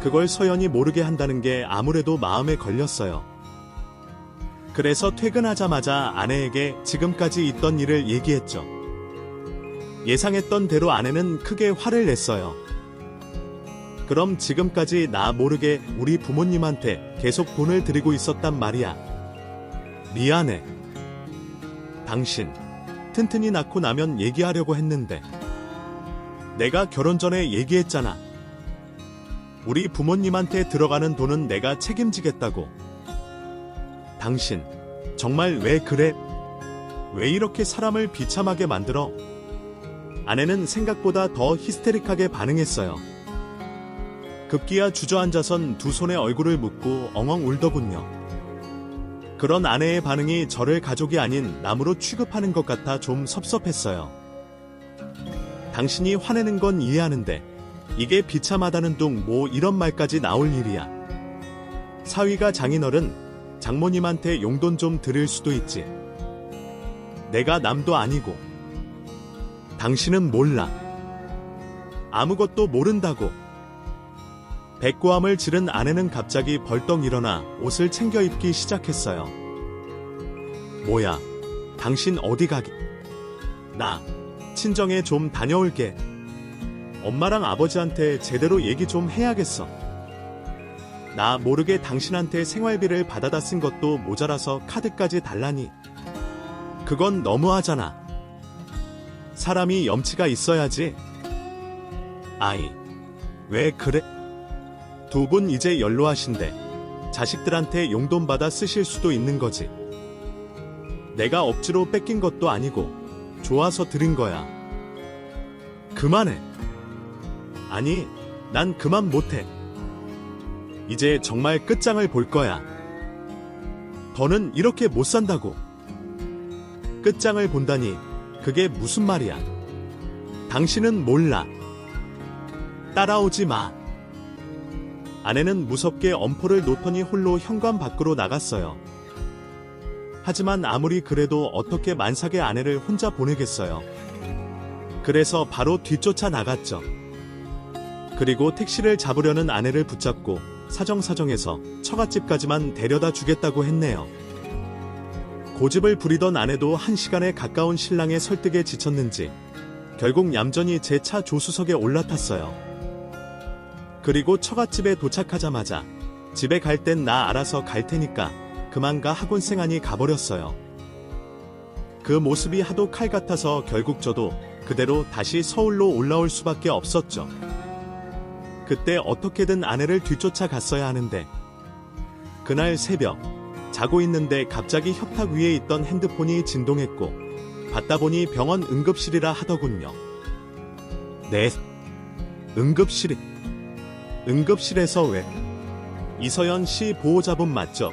그걸 서연이 모르게 한다는 게 아무래도 마음에 걸렸어요. 그래서 퇴근하자마자 아내에게 지금까지 있던 일을 얘기했죠. 예상했던 대로 아내는 크게 화를 냈어요. 그럼 지금까지 나 모르게 우리 부모님한테 계속 돈을 드리고 있었단 말이야. 미안해. 당신 튼튼히 낳고 나면 얘기하려고 했는데 내가 결혼 전에 얘기했잖아. 우리 부모님한테 들어가는 돈은 내가 책임지겠다고. 당신 정말 왜 그래? 왜 이렇게 사람을 비참하게 만들어? 아내는 생각보다 더 히스테릭하게 반응했어요. 급기야 주저앉아선 두 손에 얼굴을 묻고 엉엉 울더군요. 그런 아내의 반응이 저를 가족이 아닌 남으로 취급하는 것 같아 좀 섭섭했어요. 당신이 화내는 건 이해하는데 이게 비참하다는 둥 뭐 이런 말까지 나올 일이야. 사위가 장인어른, 장모님한테 용돈 좀 드릴 수도 있지. 내가 남도 아니고. 당신은 몰라. 아무것도 모른다고. 백고함을 지른 아내는 갑자기 벌떡 일어나 옷을 챙겨 입기 시작했어요. 뭐야, 당신 어디 가기? 나 친정에 좀 다녀올게. 엄마랑 아버지한테 제대로 얘기 좀 해야겠어. 나 모르게 당신한테 생활비를 받아다 쓴 것도 모자라서 카드까지 달라니. 그건 너무하잖아. 사람이 염치가 있어야지. 아이, 왜 그래? 두 분 이제 연로하신데 자식들한테 용돈 받아 쓰실 수도 있는 거지. 내가 억지로 뺏긴 것도 아니고 좋아서 드린 거야. 그만해. 아니, 난 그만 못해. 이제 정말 끝장을 볼 거야. 더는 이렇게 못 산다고. 끝장을 본다니, 그게 무슨 말이야. 당신은 몰라. 따라오지 마. 아내는 무섭게 엄포를 놓더니 홀로 현관 밖으로 나갔어요. 하지만 아무리 그래도 어떻게 만삭의 아내를 혼자 보내겠어요. 그래서 바로 뒤쫓아 나갔죠. 그리고 택시를 잡으려는 아내를 붙잡고 사정사정해서 처갓집까지만 데려다 주겠다고 했네요. 고집을 부리던 아내도 1시간에 가까운 신랑의 설득에 지쳤는지 결국 얌전히 제 차 조수석에 올라탔어요. 그리고 처갓집에 도착하자마자 집에 갈 땐 나 알아서 갈 테니까 그만 가 하곤 쌩하니 가버렸어요. 그 모습이 하도 칼 같아서 결국 저도 그대로 다시 서울로 올라올 수밖에 없었죠. 그때 어떻게든 아내를 뒤쫓아 갔어야 하는데 그날 새벽 자고 있는데 갑자기 협탁 위에 있던 핸드폰이 진동했고 받다 보니 병원 응급실이라 하더군요. 네, 응급실에서 왜? 이서연 씨 보호자분 맞죠?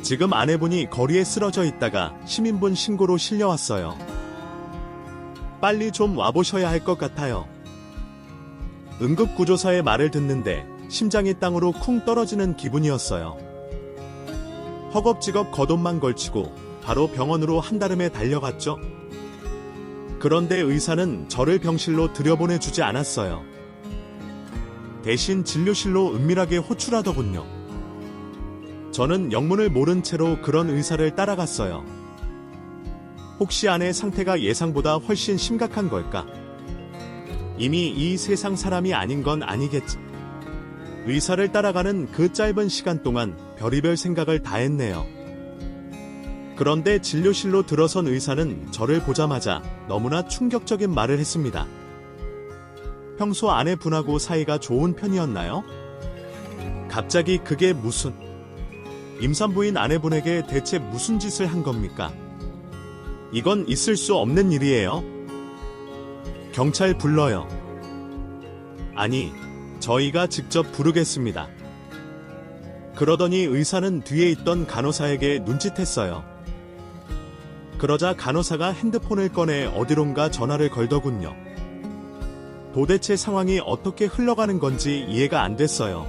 지금 아내분이 거리에 쓰러져 있다가 시민분 신고로 실려왔어요. 빨리 좀 와보셔야 할 것 같아요. 응급구조사의 말을 듣는데 심장이 땅으로 쿵 떨어지는 기분이었어요. 허겁지겁 겉옷만 걸치고 바로 병원으로 한달음에 달려갔죠. 그런데 의사는 저를 병실로 들여보내주지 않았어요. 대신 진료실로 은밀하게 호출하더군요. 저는 영문을 모른 채로 그런 의사를 따라갔어요. 혹시 아내 상태가 예상보다 훨씬 심각한 걸까? 이미 이 세상 사람이 아닌 건 아니겠지. 의사를 따라가는 그 짧은 시간 동안 별의별 생각을 다 했네요. 그런데 진료실로 들어선 의사는 저를 보자마자 너무나 충격적인 말을 했습니다. 평소 아내분하고 사이가 좋은 편이었나요? 갑자기 그게 무슨... 임산부인 아내분에게 대체 무슨 짓을 한 겁니까? 이건 있을 수 없는 일이에요. 경찰 불러요. 아니, 저희가 직접 부르겠습니다. 그러더니 의사는 뒤에 있던 간호사에게 눈짓했어요. 그러자 간호사가 핸드폰을 꺼내 어디론가 전화를 걸더군요. 도대체 상황이 어떻게 흘러가는 건지 이해가 안 됐어요.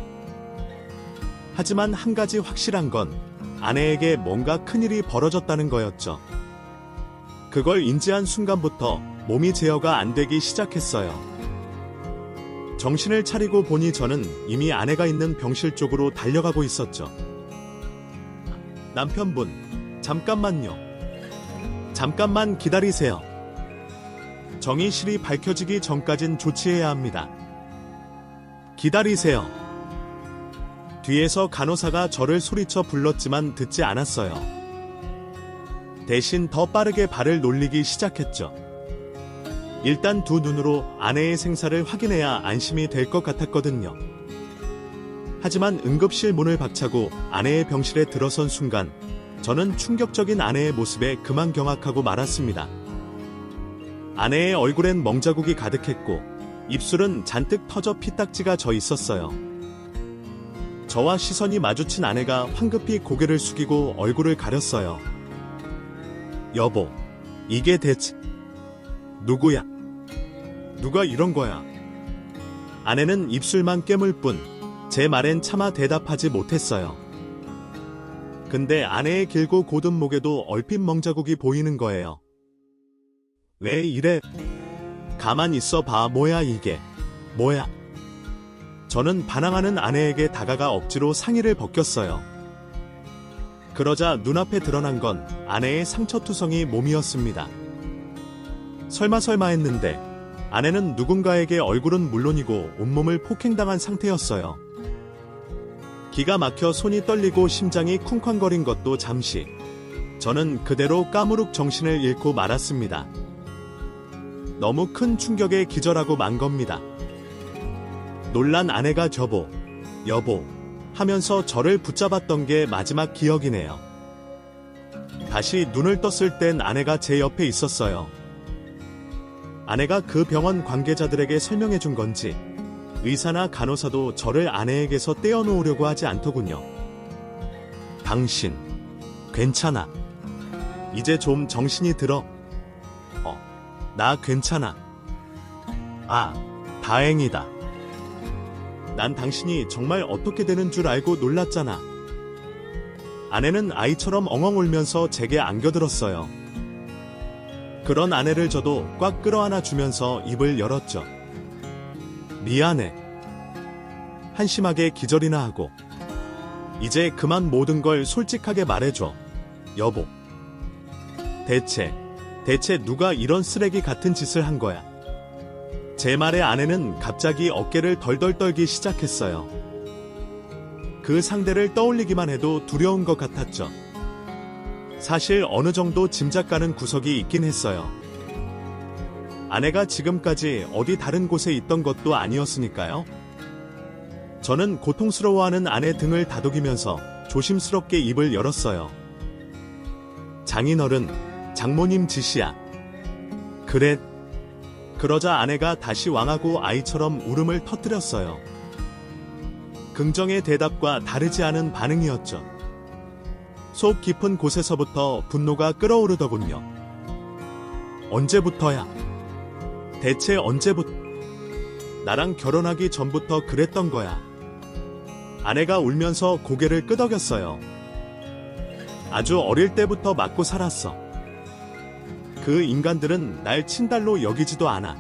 하지만 한 가지 확실한 건 아내에게 뭔가 큰일이 벌어졌다는 거였죠. 그걸 인지한 순간부터 몸이 제어가 안 되기 시작했어요. 정신을 차리고 보니 저는 이미 아내가 있는 병실 쪽으로 달려가고 있었죠. 남편분, 잠깐만요. 잠깐만 기다리세요. 정의실이 밝혀지기 전까진 조치해야 합니다. 기다리세요. 뒤에서 간호사가 저를 소리쳐 불렀지만 듣지 않았어요. 대신 더 빠르게 발을 놀리기 시작했죠. 일단 두 눈으로 아내의 생사를 확인해야 안심이 될 것 같았거든요. 하지만 응급실 문을 박차고 아내의 병실에 들어선 순간 저는 충격적인 아내의 모습에 그만 경악하고 말았습니다. 아내의 얼굴엔 멍자국이 가득했고 입술은 잔뜩 터져 피딱지가 져 있었어요. 저와 시선이 마주친 아내가 황급히 고개를 숙이고 얼굴을 가렸어요. 여보, 이게 대체 누구야? 누가 이런 거야? 아내는 입술만 깨물 뿐 제 말엔 차마 대답하지 못했어요. 근데 아내의 길고 곧은 목에도 얼핏 멍자국이 보이는 거예요. 왜 이래? 가만 있어 봐. 뭐야 이게? 뭐야? 저는 반항하는 아내에게 다가가 억지로 상의를 벗겼어요. 그러자 눈앞에 드러난 건 아내의 상처투성이 몸이었습니다. 설마 했는데 아내는 누군가에게 얼굴은 물론이고 온몸을 폭행당한 상태였어요. 기가 막혀 손이 떨리고 심장이 쿵쾅거린 것도 잠시. 저는 그대로 까무룩 정신을 잃고 말았습니다. 너무 큰 충격에 기절하고 만 겁니다. 놀란 아내가 여보 하면서 저를 붙잡았던 게 마지막 기억이네요. 다시 눈을 떴을 땐 아내가 제 옆에 있었어요. 아내가 그 병원 관계자들에게 설명해 준 건지 의사나 간호사도 저를 아내에게서 떼어놓으려고 하지 않더군요. 당신, 괜찮아. 이제 좀 정신이 들어. 나 괜찮아. 아, 다행이다. 난 당신이 정말 어떻게 되는 줄 알고 놀랐잖아. 아내는 아이처럼 엉엉 울면서 제게 안겨들었어요. 그런 아내를 저도 꽉 끌어안아 주면서 입을 열었죠. 미안해. 한심하게 기절이나 하고. 이제 그만 모든 걸 솔직하게 말해줘. 여보. 대체 누가 이런 쓰레기 같은 짓을 한 거야? 제 말에 아내는 갑자기 어깨를 덜덜 떨기 시작했어요. 그 상대를 떠올리기만 해도 두려운 것 같았죠. 사실 어느 정도 짐작 가는 구석이 있긴 했어요. 아내가 지금까지 어디 다른 곳에 있던 것도 아니었으니까요. 저는 고통스러워하는 아내 등을 다독이면서 조심스럽게 입을 열었어요. 장인어른, 장모님 짓이야. 그래. 그러자 아내가 다시 왕하고 아이처럼 울음을 터뜨렸어요. 긍정의 대답과 다르지 않은 반응이었죠. 속 깊은 곳에서부터 분노가 끓어오르더군요. 언제부터야? 대체 언제부터? 나랑 결혼하기 전부터 그랬던 거야. 아내가 울면서 고개를 끄덕였어요. 아주 어릴 때부터 맞고 살았어. 그 인간들은 날 친달로 여기지도 않아.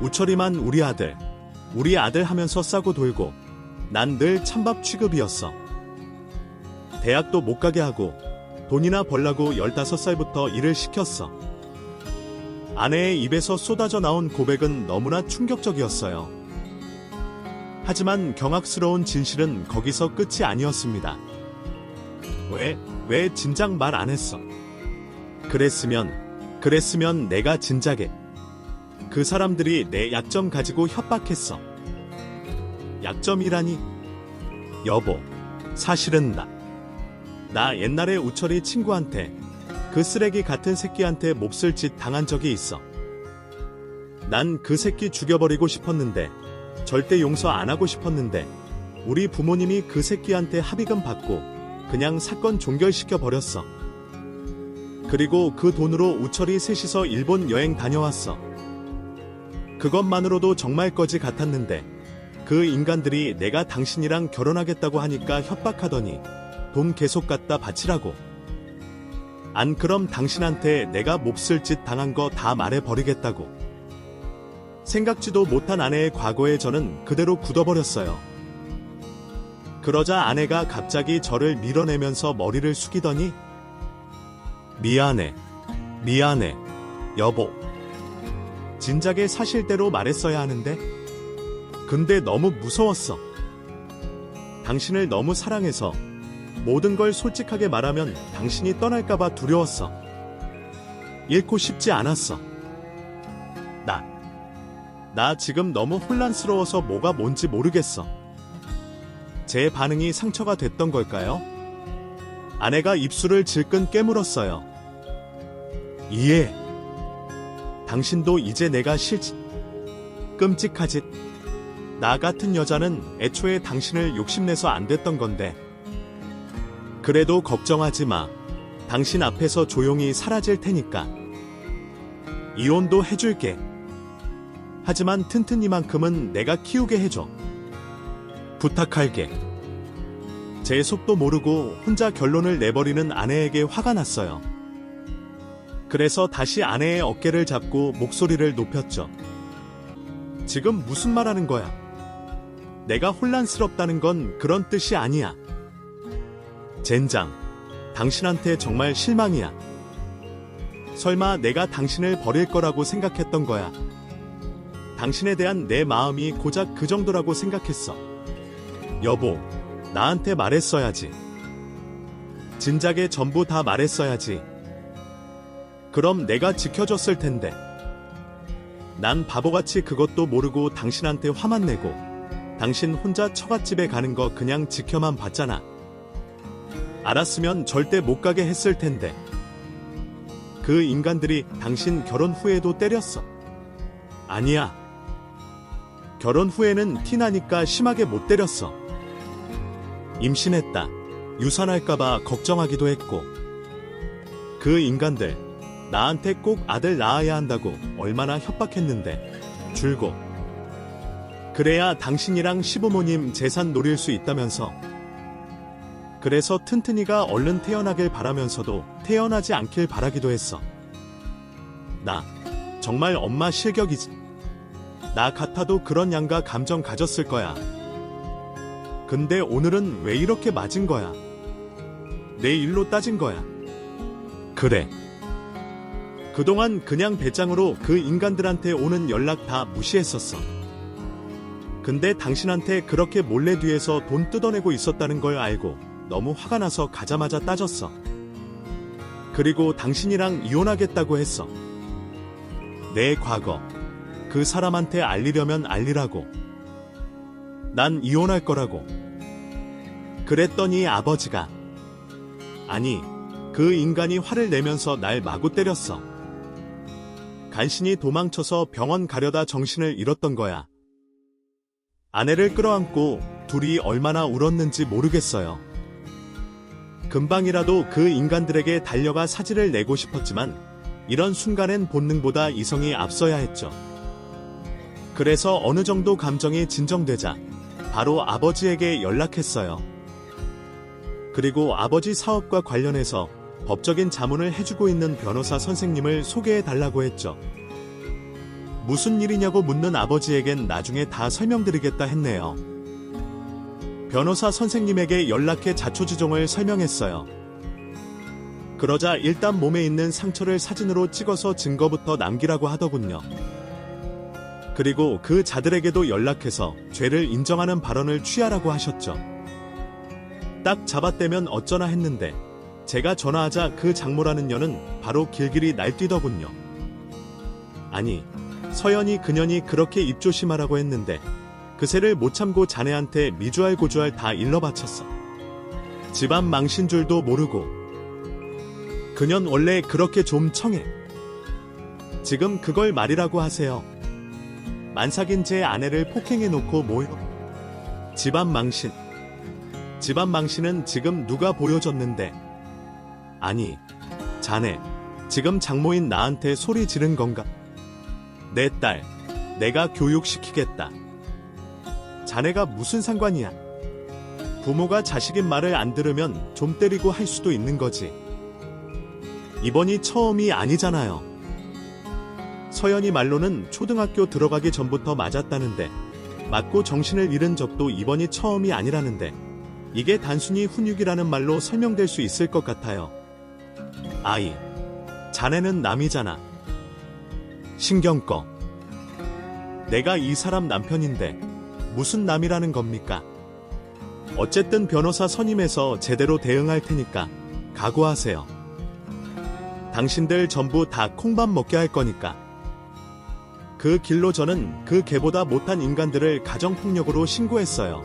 우철이만 우리 아들 하면서 싸고 돌고 난 늘 찬밥 취급이었어. 대학도 못 가게 하고 돈이나 벌라고 15살부터 일을 시켰어. 아내의 입에서 쏟아져 나온 고백은 너무나 충격적이었어요. 하지만 경악스러운 진실은 거기서 끝이 아니었습니다. 왜 진작 말 안 했어? 그랬으면 내가 진작에. 그 사람들이 내 약점 가지고 협박했어. 약점이라니? 여보, 사실은 나 옛날에 우철이 친구한테 그 쓰레기 같은 새끼한테 몹쓸 짓 당한 적이 있어. 난 그 새끼 죽여버리고 싶었는데, 절대 용서 안 하고 싶었는데, 우리 부모님이 그 새끼한테 합의금 받고 그냥 사건 종결시켜 버렸어. 그리고 그 돈으로 우철이 셋이서 일본 여행 다녀왔어. 그것만으로도 정말 거지 같았는데 그 인간들이 내가 당신이랑 결혼하겠다고 하니까 협박하더니 돈 계속 갖다 바치라고. 안 그럼 당신한테 내가 몹쓸 짓 당한 거 다 말해버리겠다고. 생각지도 못한 아내의 과거에 저는 그대로 굳어버렸어요. 그러자 아내가 갑자기 저를 밀어내면서 머리를 숙이더니 미안해, 여보. 진작에 사실대로 말했어야 하는데. 근데 너무 무서웠어. 당신을 너무 사랑해서 모든 걸 솔직하게 말하면 당신이 떠날까봐 두려웠어. 잃고 싶지 않았어. 나 지금 너무 혼란스러워서 뭐가 뭔지 모르겠어. 제 반응이 상처가 됐던 걸까요? 아내가 입술을 질끈 깨물었어요. 이해. 당신도 이제 내가 싫지. 끔찍하지. 나 같은 여자는 애초에 당신을 욕심내서 안 됐던 건데. 그래도 걱정하지 마. 당신 앞에서 조용히 사라질 테니까. 이혼도 해줄게. 하지만 튼튼이만큼은 내가 키우게 해줘. 부탁할게. 제 속도 모르고 혼자 결론을 내버리는 아내에게 화가 났어요. 그래서 다시 아내의 어깨를 잡고 목소리를 높였죠. 지금 무슨 말 하는 거야? 내가 혼란스럽다는 건 그런 뜻이 아니야. 젠장, 당신한테 정말 실망이야. 설마 내가 당신을 버릴 거라고 생각했던 거야. 당신에 대한 내 마음이 고작 그 정도라고 생각했어. 여보, 나한테 말했어야지. 진작에 전부 다 말했어야지. 그럼 내가 지켜줬을 텐데. 난 바보같이 그것도 모르고 당신한테 화만 내고 당신 혼자 처갓집에 가는 거 그냥 지켜만 봤잖아. 알았으면 절대 못 가게 했을 텐데. 그 인간들이 당신 결혼 후에도 때렸어. 아니야. 결혼 후에는 티나니까 심하게 못 때렸어. 임신했다. 유산할까봐 걱정하기도 했고. 그 인간들 나한테 꼭 아들 낳아야 한다고 얼마나 협박했는데. 줄고. 그래야 당신이랑 시부모님 재산 노릴 수 있다면서. 그래서 튼튼이가 얼른 태어나길 바라면서도 태어나지 않길 바라기도 했어. 나 정말 엄마 실격이지. 나 같아도 그런 양가 감정 가졌을 거야. 근데 오늘은 왜 이렇게 맞은 거야? 내 일로 따진 거야. 그래. 그동안 그냥 배짱으로 그 인간들한테 오는 연락 다 무시했었어. 근데 당신한테 그렇게 몰래 뒤에서 돈 뜯어내고 있었다는 걸 알고 너무 화가 나서 가자마자 따졌어. 그리고 당신이랑 이혼하겠다고 했어. 내 과거, 그 사람한테 알리려면 알리라고. 난 이혼할 거라고. 그랬더니 아버지가, 아니, 그 인간이 화를 내면서 날 마구 때렸어. 간신히 도망쳐서 병원 가려다 정신을 잃었던 거야. 아내를 끌어안고 둘이 얼마나 울었는지 모르겠어요. 금방이라도 그 인간들에게 달려가 사지를 내고 싶었지만 이런 순간엔 본능보다 이성이 앞서야 했죠. 그래서 어느 정도 감정이 진정되자 바로 아버지에게 연락했어요. 그리고 아버지 사업과 관련해서 법적인 자문을 해주고 있는 변호사 선생님을 소개해달라고 했죠. 무슨 일이냐고 묻는 아버지에겐 나중에 다 설명드리겠다 했네요. 변호사 선생님에게 연락해 자초지종을 설명했어요. 그러자 일단 몸에 있는 상처를 사진으로 찍어서 증거부터 남기라고 하더군요. 그리고 그 자들에게도 연락해서 죄를 인정하는 발언을 취하라고 하셨죠. 딱 잡아떼면 어쩌나 했는데 제가 전화하자 그 장모라는 년은 바로 길길이 날뛰더군요. 아니, 서연이 그년이 그렇게 입조심하라고 했는데 그새를 못 참고 자네한테 미주알 고주알 다 일러 바쳤어. 집안 망신 줄도 모르고. 그년 원래 그렇게 좀 청해. 지금 그걸 말이라고 하세요. 만삭인 제 아내를 폭행해놓고 뭐요? 집안 망신. 집안 망신은 지금 누가 보여줬는데. 아니, 자네 지금 장모인 나한테 소리 지른 건가? 내 딸 내가 교육시키겠다. 자네가 무슨 상관이야? 부모가 자식인 말을 안 들으면 좀 때리고 할 수도 있는 거지. 이번이 처음이 아니잖아요. 서연이 말로는 초등학교 들어가기 전부터 맞았다는데 맞고 정신을 잃은 적도 이번이 처음이 아니라는데 이게 단순히 훈육이라는 말로 설명될 수 있을 것 같아요. 아이, 자네는 남이잖아. 신경 꺼. 내가 이 사람 남편인데 무슨 남이라는 겁니까? 어쨌든 변호사 선임해서 제대로 대응할 테니까 각오하세요. 당신들 전부 다 콩밥 먹게 할 거니까. 그 길로 저는 그 개보다 못한 인간들을 가정폭력으로 신고했어요.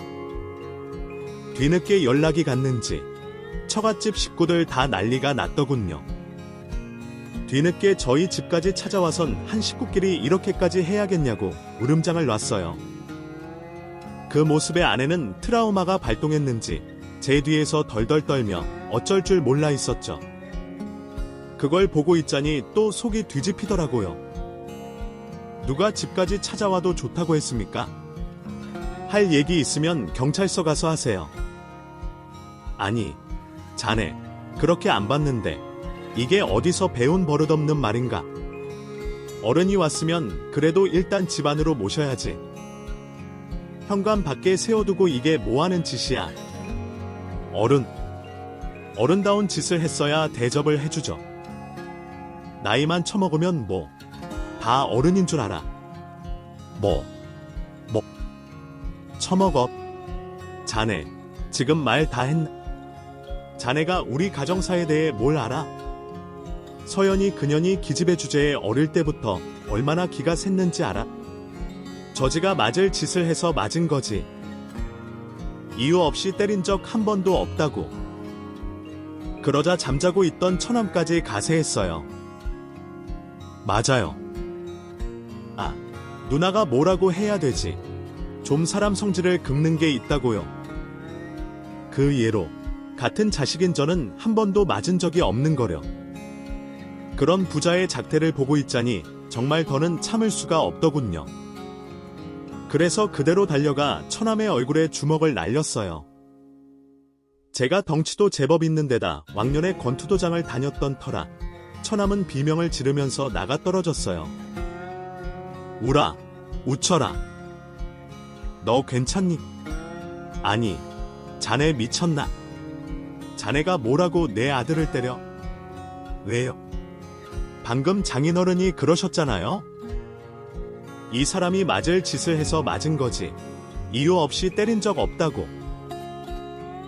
뒤늦게 연락이 갔는지 처갓집 식구들 다 난리가 났더군요. 뒤늦게 저희 집까지 찾아와선 한 식구끼리 이렇게까지 해야겠냐고 울음장을 놨어요. 그 모습에 아내는 트라우마가 발동했는지 제 뒤에서 덜덜 떨며 어쩔 줄 몰라 있었죠. 그걸 보고 있자니 또 속이 뒤집히더라고요. 누가 집까지 찾아와도 좋다고 했습니까? 할 얘기 있으면 경찰서 가서 하세요. 아니, 자네, 그렇게 안 봤는데 이게 어디서 배운 버릇없는 말인가? 어른이 왔으면 그래도 일단 집 안으로 모셔야지. 현관 밖에 세워두고 이게 뭐하는 짓이야? 어른다운 짓을 했어야 대접을 해주죠. 나이만 처먹으면 뭐, 다 어른인 줄 알아. 뭐, 처먹어. 자네, 지금 말 다 했나? 자네가 우리 가정사에 대해 뭘 알아? 서연이 그년이 기집애 주제에 어릴 때부터 얼마나 기가 샜는지 알아? 저지가 맞을 짓을 해서 맞은 거지. 이유 없이 때린 적 한 번도 없다고. 그러자 잠자고 있던 처남까지 가세했어요. 맞아요. 아, 누나가 뭐라고 해야 되지. 좀 사람 성질을 긁는 게 있다고요. 그 예로 같은 자식인 저는 한 번도 맞은 적이 없는 거려. 그런 부자의 작태를 보고 있자니 정말 더는 참을 수가 없더군요. 그래서 그대로 달려가 처남의 얼굴에 주먹을 날렸어요. 제가 덩치도 제법 있는 데다 왕년에 권투도장을 다녔던 터라 처남은 비명을 지르면서 나가 떨어졌어요. 우라, 우쳐라. 너 괜찮니? 아니, 자네 미쳤나? 자네가 뭐라고 내 아들을 때려? 왜요? 방금 장인어른이 그러셨잖아요? 이 사람이 맞을 짓을 해서 맞은 거지. 이유 없이 때린 적 없다고.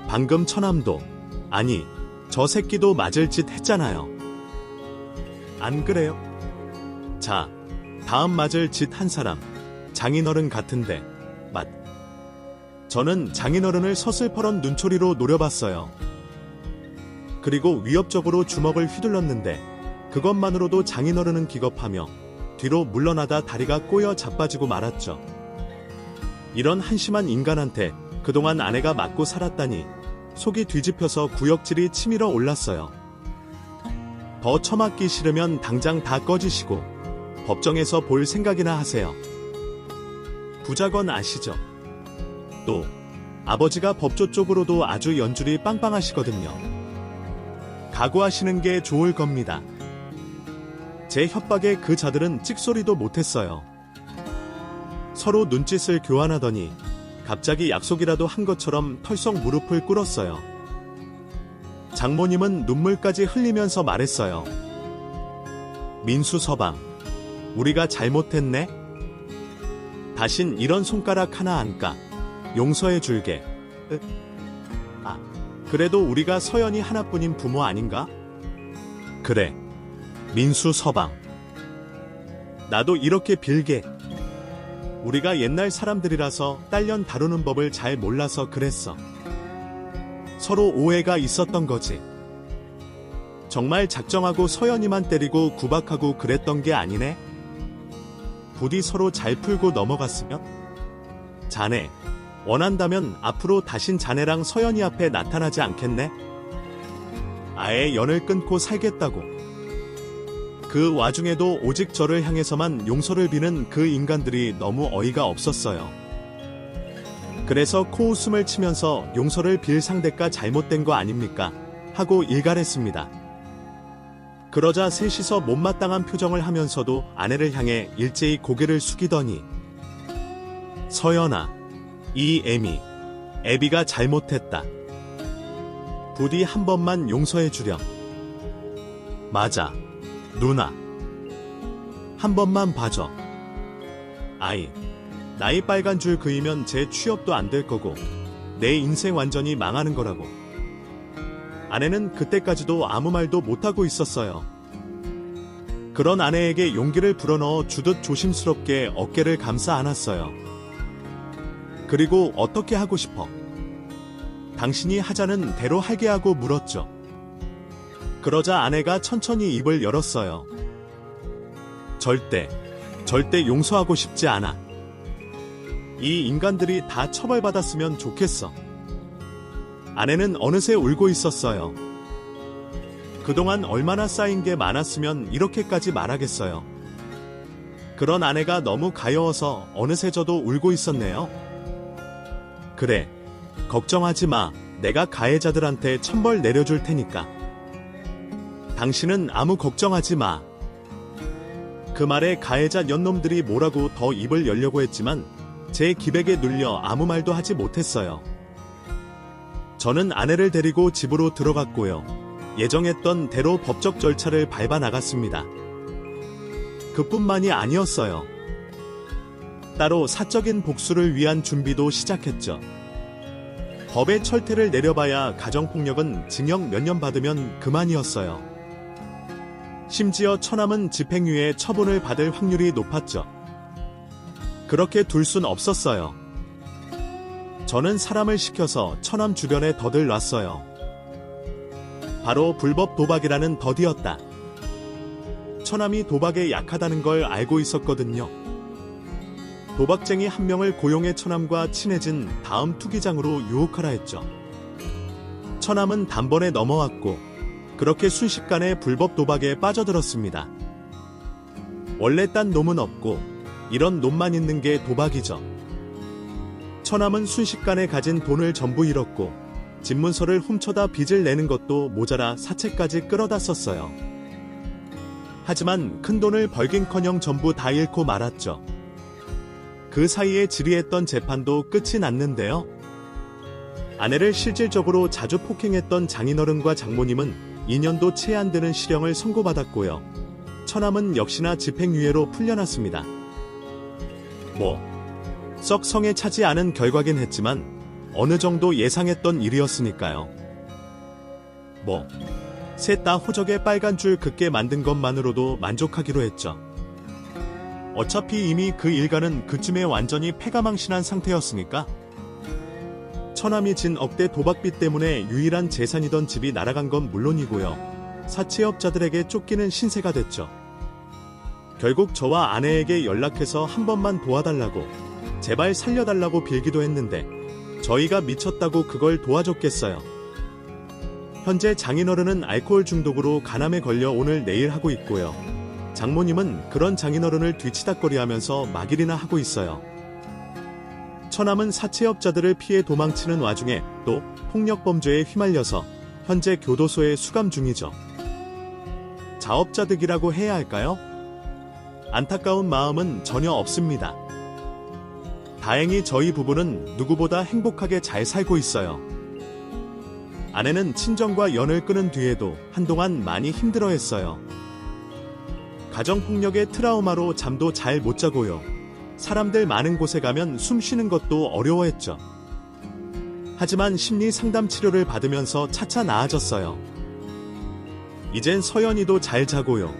방금 처남도, 아니, 저 새끼도 맞을 짓 했잖아요. 안 그래요? 자, 다음 맞을 짓 한 사람, 장인어른 같은데, 저는 장인어른을 서슬퍼런 눈초리로 노려봤어요. 그리고 위협적으로 주먹을 휘둘렀는데 그것만으로도 장인어른은 기겁하며 뒤로 물러나다 다리가 꼬여 자빠지고 말았죠. 이런 한심한 인간한테 그동안 아내가 맞고 살았다니 속이 뒤집혀서 구역질이 치밀어 올랐어요. 더 처맞기 싫으면 당장 다 꺼지시고 법정에서 볼 생각이나 하세요. 부자건 아시죠? 또 아버지가 법조 쪽으로도 아주 연줄이 빵빵하시거든요. 각오하시는 게 좋을 겁니다. 제 협박에 그 자들은 찍소리도 못했어요. 서로 눈짓을 교환하더니 갑자기 약속이라도 한 것처럼 털썩 무릎을 꿇었어요. 장모님은 눈물까지 흘리면서 말했어요. 민수 서방, 우리가 잘못했네? 다신 이런 손가락 하나 안 까. 용서해 줄게. 아, 그래도 우리가 서연이 하나뿐인 부모 아닌가? 그래, 민수 서방. 나도 이렇게 빌게. 우리가 옛날 사람들이라서 딸년 다루는 법을 잘 몰라서 그랬어. 서로 오해가 있었던 거지. 정말 작정하고 서연이만 때리고 구박하고 그랬던 게 아니네? 부디 서로 잘 풀고 넘어갔으면? 자네, 원한다면 앞으로 다신 자네랑 서연이 앞에 나타나지 않겠네? 아예 연을 끊고 살겠다고. 그 와중에도 오직 저를 향해서만 용서를 비는 그 인간들이 너무 어이가 없었어요. 그래서 코웃음을 치면서 용서를 빌 상대가 잘못된 거 아닙니까? 하고 일갈했습니다. 그러자 셋이서 못마땅한 표정을 하면서도 아내를 향해 일제히 고개를 숙이더니 서연아, 이 애비가 잘못했다. 부디 한 번만 용서해 주렴. 맞아, 누나. 한 번만 봐줘. 아이, 나이 빨간 줄 그이면 제 취업도 안 될 거고 내 인생 완전히 망하는 거라고. 아내는 그때까지도 아무 말도 못하고 있었어요. 그런 아내에게 용기를 불어넣어 주듯 조심스럽게 어깨를 감싸 안았어요. 그리고 어떻게 하고 싶어? 당신이 하자는 대로 하게 하고 물었죠. 그러자 아내가 천천히 입을 열었어요. 절대 용서하고 싶지 않아. 이 인간들이 다 처벌받았으면 좋겠어. 아내는 어느새 울고 있었어요. 그동안 얼마나 쌓인 게 많았으면 이렇게까지 말하겠어요. 그런 아내가 너무 가여워서 어느새 저도 울고 있었네요. 그래, 걱정하지 마. 내가 가해자들한테 천벌 내려줄 테니까. 당신은 아무 걱정하지 마. 그 말에 가해자 년놈들이 뭐라고 더 입을 열려고 했지만 제 기백에 눌려 아무 말도 하지 못했어요. 저는 아내를 데리고 집으로 들어갔고요. 예정했던 대로 법적 절차를 밟아 나갔습니다. 그뿐만이 아니었어요. 따로 사적인 복수를 위한 준비도 시작했죠. 법의 철퇴를 내려봐야 가정폭력은 징역 몇 년 받으면 그만이었어요. 심지어 처남은 집행유예 처분을 받을 확률이 높았죠. 그렇게 둘 순 없었어요. 저는 사람을 시켜서 처남 주변에 덫을 놨어요. 바로 불법 도박이라는 덫이었다. 처남이 도박에 약하다는 걸 알고 있었거든요. 도박쟁이 한 명을 고용해 처남과 친해진 다음 투기장으로 유혹하라 했죠. 처남은 단번에 넘어왔고 그렇게 순식간에 불법 도박에 빠져들었습니다. 원래 딴 놈은 없고 이런 놈만 있는 게 도박이죠. 처남은 순식간에 가진 돈을 전부 잃었고 집문서를 훔쳐다 빚을 내는 것도 모자라 사채까지 끌어다 썼어요. 하지만 큰돈을 벌긴커녕 전부 다 잃고 말았죠. 그 사이에 지리했던 재판도 끝이 났는데요. 아내를 실질적으로 자주 폭행했던 장인어른과 장모님은 2년도 채 안 되는 실형을 선고받았고요. 처남은 역시나 집행유예로 풀려났습니다. 썩 성에 차지 않은 결과긴 했지만 어느 정도 예상했던 일이었으니까요. 셋 다 호적에 빨간 줄 긋게 만든 것만으로도 만족하기로 했죠. 어차피 이미 그 일가는 그쯤에 완전히 패가망신한 상태였으니까. 처남이 진 억대 도박빚 때문에 유일한 재산이던 집이 날아간 건 물론이고요. 사채업자들에게 쫓기는 신세가 됐죠. 결국 저와 아내에게 연락해서 한 번만 도와달라고, 제발 살려달라고 빌기도 했는데 저희가 미쳤다고 그걸 도와줬겠어요. 현재 장인어른은 알코올 중독으로 간암에 걸려 오늘 내일 하고 있고요. 장모님은 그런 장인어른을 뒤치다꺼리하면서 막일이나 하고 있어요. 처남은 사채업자들을 피해 도망치는 와중에 또 폭력범죄에 휘말려서 현재 교도소에 수감 중이죠. 자업자득이라고 해야 할까요? 안타까운 마음은 전혀 없습니다. 다행히 저희 부부는 누구보다 행복하게 잘 살고 있어요. 아내는 친정과 연을 끊은 뒤에도 한동안 많이 힘들어했어요. 가정폭력의 트라우마로 잠도 잘 못 자고요. 사람들 많은 곳에 가면 숨 쉬는 것도 어려워했죠. 하지만 심리 상담 치료를 받으면서 차차 나아졌어요. 이젠 서연이도 잘 자고요.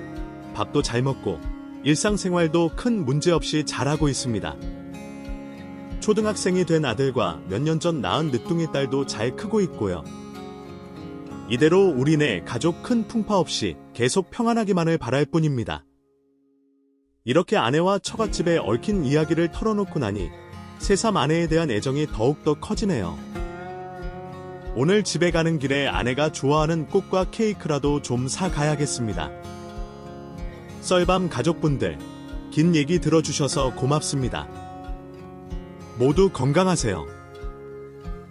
밥도 잘 먹고 일상생활도 큰 문제 없이 잘하고 있습니다. 초등학생이 된 아들과 몇 년 전 낳은 늦둥이 딸도 잘 크고 있고요. 이대로 우리네 가족 큰 풍파 없이 계속 평안하기만을 바랄 뿐입니다. 이렇게 아내와 처갓집에 얽힌 이야기를 털어놓고 나니 새삼 아내에 대한 애정이 더욱더 커지네요. 오늘 집에 가는 길에 아내가 좋아하는 꽃과 케이크라도 좀 사가야겠습니다. 썰밤 가족분들, 긴 얘기 들어주셔서 고맙습니다. 모두 건강하세요.